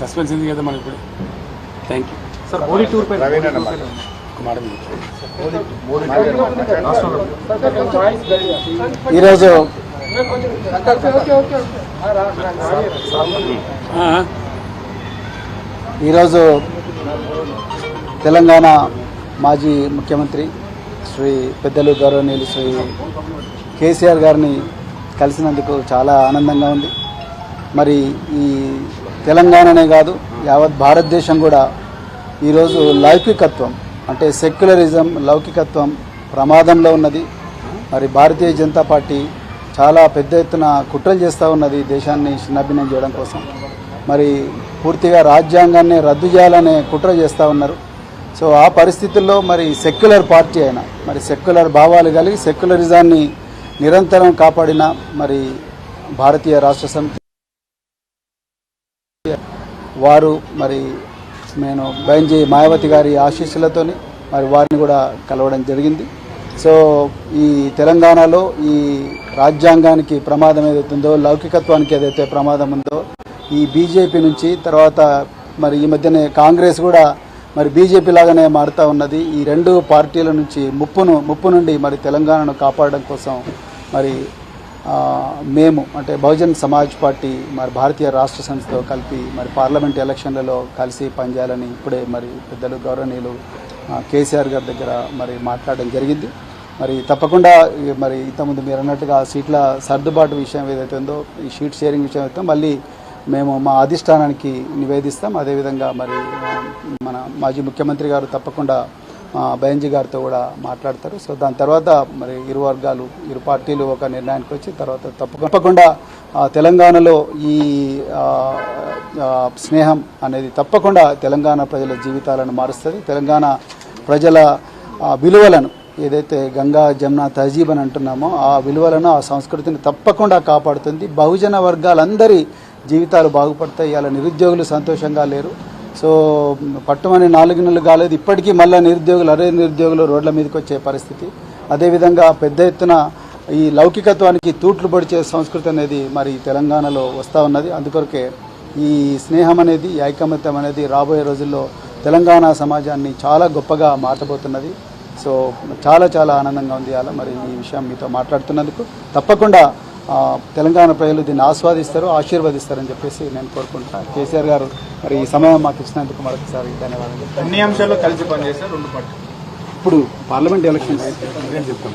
Suspense ఎందుకు కదా మనకి ఇప్పుడు. Thank you sir. Modi tour పై ఈరోజు తెలంగాణ మాజీ ముఖ్యమంత్రి శ్రీ పెద్దలు గౌరవనీయులు శ్రీ కేసీఆర్ గారిని కలిసినందుకు చాలా ఆనందంగా ఉంది. మరి ఈ తెలంగాణనే కాదు యావత్ భారతదేశం కూడా ఈరోజు లౌకికత్వం అంటే సెక్యులరిజం లౌకికత్వం ప్రమాదంలో ఉన్నది. మరి భారతీయ జనతా పార్టీ చాలా పెద్ద ఎత్తున కుట్రలు చేస్తూ ఉన్నది దేశాన్ని చిన్నాభిన్నం చేయడం కోసం. మరి పూర్తిగా రాజ్యాంగాన్ని రద్దు చేయాలనే కుట్ర చేస్తూ ఉన్నారు. సో ఆ పరిస్థితుల్లో మరి సెక్యులర్ పార్టీ అయినా మరి సెక్యులర్ భావాలు కలిగి సెక్యులరిజాన్ని నిరంతరం కాపాడిన మరి భారతీయ రాష్ట్ర సమితి వారు మరి నేను బెంజీ మాయావతి గారి ఆశీస్సులతోని మరి వారిని కూడా కలవడం జరిగింది. సో ఈ తెలంగాణలో ఈ రాజ్యాంగానికి ప్రమాదం ఏదైతుందో లౌకికత్వానికి ఏదైతే ప్రమాదం ఉందో ఈ బీజేపీ నుంచి తర్వాత మరి ఈ మధ్యనే కాంగ్రెస్ కూడా మరి బీజేపీ లాగానే మారుతూ ఉన్నది. ఈ రెండు పార్టీల నుంచి ముప్పు నుండి మరి తెలంగాణను కాపాడడం కోసం మరి మేము అంటే బహుజన్ సమాజ్ పార్టీ మరి భారతీయ రాష్ట్ర సమితితో కలిపి మరి పార్లమెంట్ ఎలక్షన్లలో కలిసి పనిచేయాలని ఇప్పుడే మరి పెద్దలు గౌరవనీయులు కేసీఆర్ గారి దగ్గర మరి మాట్లాడడం జరిగింది. మరి తప్పకుండా మరి ఇంతకుముందు మీరు అన్నట్టుగా సీట్ల సర్దుబాటు విషయం ఏదైతే ఉందో ఈ షీట్ షేరింగ్ విషయం అయితే మళ్ళీ మేము మా అధిష్టానానికి నివేదిస్తాం. అదేవిధంగా మరి మన మాజీ ముఖ్యమంత్రి గారు తప్పకుండా బెంజీ గారితో కూడా మాట్లాడతారు. సో దాని తర్వాత మరి ఇరు వర్గాలు ఇరు పార్టీలు ఒక నిర్ణయానికి వచ్చి తర్వాత తప్పకుండా తెలంగాణలో ఈ స్నేహం అనేది తప్పకుండా తెలంగాణ ప్రజల జీవితాలను మారుస్తుంది. తెలంగాణ ప్రజల విలువలను ఏదైతే గంగా జమున తహజీబ్ అని అంటున్నామో ఆ విలువలను ఆ సంస్కృతిని తప్పకుండా కాపాడుతుంది. బహుజన వర్గాలందరి జీవితాలు బాగుపడతాయి. ఇలా నిరుద్యోగులు సంతోషంగా లేరు. సో పట్టుమని 4 నెలలు కాలేదు ఇప్పటికీ మళ్ళీ నిరుద్యోగులు రోడ్ల మీదకి వచ్చే పరిస్థితి. అదేవిధంగా పెద్ద ఎత్తున ఈ లౌకికత్వానికి తూట్లు పొడిచే సంస్కృతి అనేది మరి తెలంగాణలో వస్తూ ఉన్నది. అందుకొరకే ఈ స్నేహం అనేది ఈ ఐకమత్యం అనేది రాబోయే రోజుల్లో తెలంగాణ సమాజాన్ని చాలా గొప్పగా మార్చబోతున్నది. సో చాలా ఆనందంగా ఉంది అలా మరి ఈ విషయం మీతో మాట్లాడుతున్నందుకు. తప్పకుండా తెలంగాణ ప్రజలు దీన్ని ఆస్వాదిస్తారు ఆశీర్వదిస్తారని చెప్పేసి నేను కోరుకుంటున్నాను. కేసీఆర్ గారు మరి ఈ సమయం మాకు ఇచ్చినందుకు మరొకసారి ధన్యవాదాలు. అన్ని అంశాల్లో కలిసి పనిచేస్తారు రెండు పార్టీలు. ఇప్పుడు పార్లమెంట్ ఎలక్షన్స్ చెప్తాం.